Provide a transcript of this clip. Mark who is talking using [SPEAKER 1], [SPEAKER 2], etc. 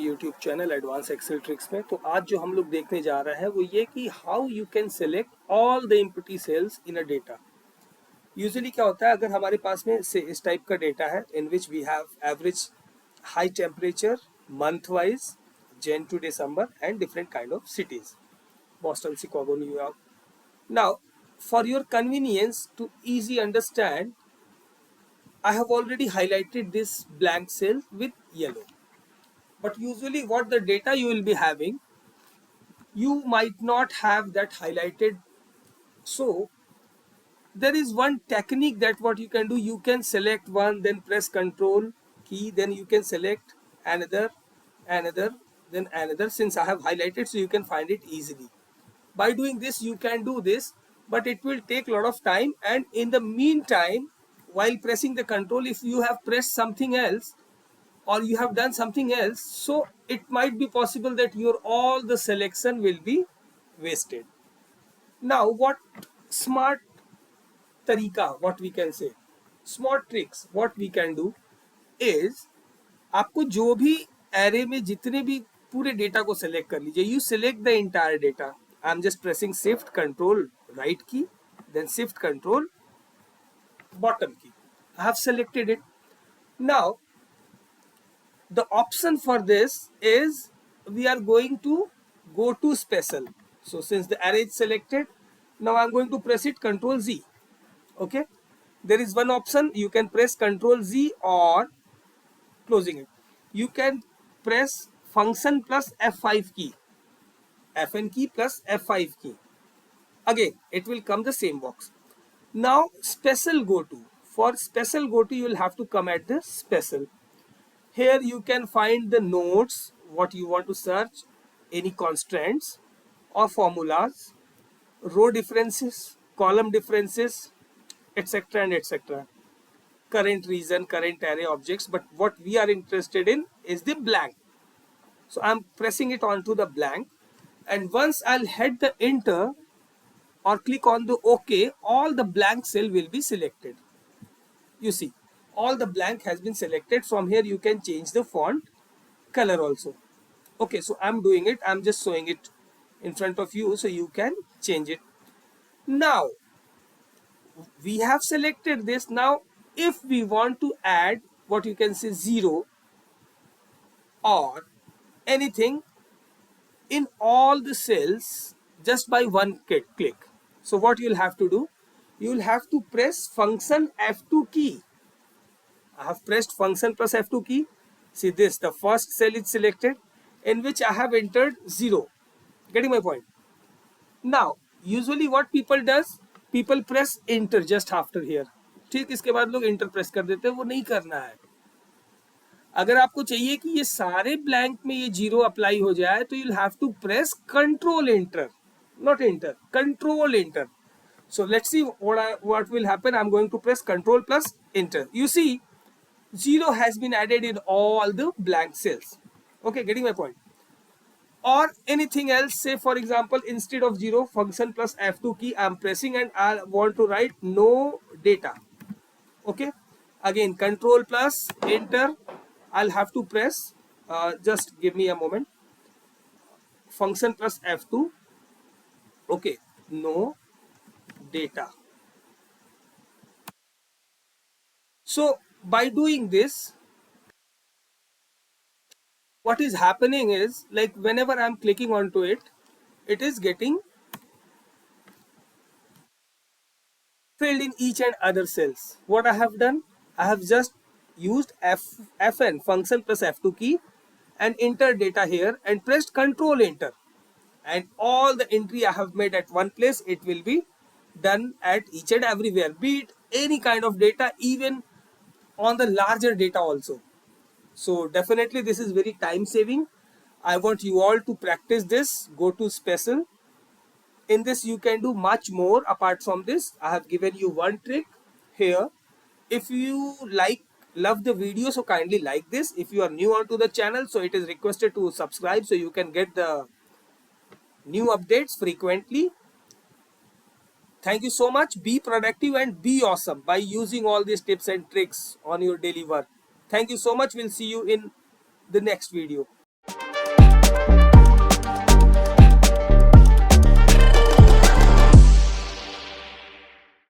[SPEAKER 1] YouTube channel advance excel tricks में। तो आज जो हम लोग देखने जा रहे हैं वो ये कि how you can select all the empty cells in a data. Usually क्या होता है, अगर हमारे पास में से इस टाइप का डेटा है in which we have average high temperature month wise Jan to December and different kind of cities, Boston, Chicago, New York. Now for your convenience to easy understand, I have already highlighted this blank cell with yellow. But usually what the data you will be having, you might not have that highlighted. So there is one technique that what you can do, you can select one, then press control key, then you can select another, then another, since I have highlighted, so you can find it easily. By doing this you can do this, but it will take a lot of time, and in the meantime while pressing the control, if you have pressed something else or you have done something else, so it might be possible that your all the selection will be wasted. Now what smart tarika, what we can say, smart tricks, what we can do is, आपको जो भी array में जितने भी पूरे data को select कर लीजिए, you select the entire data. I am just pressing shift control right key, then shift control bottom key. I have selected it. Now the option for this is we are going to go to special. So since the array is selected, now I'm going to press it Control Z. Okay, there is one option, you can press Control Z or closing it. You can press function plus F5 key, Fn key plus F5 key. Again it will come the same box. Now special go to. For special go to, you will have to come at the special. Here you can find the nodes, what you want to search, any constraints or formulas, row differences, column differences, etc. and etc. Current reason, current array objects, but what we are interested in is the blank. So I'm pressing it onto the blank, and once I'll hit the enter or click on the OK, all the blank cell will be selected. You see, all the blank has been selected. From here you can change the font color also. Okay, so I'm doing it, I'm just showing it in front of you so you can change it. Now we have selected this. Now if we want to add what you can say 0 or anything in all the cells just by one click, so what you'll have to do, you'll have to press function F2 key. I have pressed function plus F2 key. See this, the first cell is selected in which I have entered 0. Getting my point? Now usually what people does, people press enter just after here. ठीक, इसके बाद लोग enter press कर देते हैं, वो नहीं करना है. अगर आपको चाहिए कि ये सारे ब्लैंक में ये 0 अप्लाई हो जाए, तो you'll have to press control enter, not enter, control enter. So let's see what will happen. I'm going to press control plus enter. You see, 0 has been added in all the blank cells. Okay, getting my point? Or anything else, say for example, instead of 0, function plus F2 key, I'm pressing and I want to write no data. Okay, again control plus enter, I'll have to press, just give me a moment, function plus F2, okay, no data. So by doing this, what is happening is, like whenever I'm clicking onto it, it is getting filled in each and other cells. What I have done, I have just used Fn, function plus F2 key, and enter data here and pressed control enter, and all the entry I have made at one place, it will be done at each and everywhere, be it any kind of data, even on the larger data also. So definitely this is very time saving. I want you all to practice this. Go to special. In this you can do much more apart from this. I have given you one trick here. If you love the video, so kindly like this. If you are new onto the channel, so it is requested to subscribe so you can get the new updates frequently. Thank you so much. Be productive and be awesome by using all these tips and tricks on your daily work. Thank you so much. We'll see you in the next video.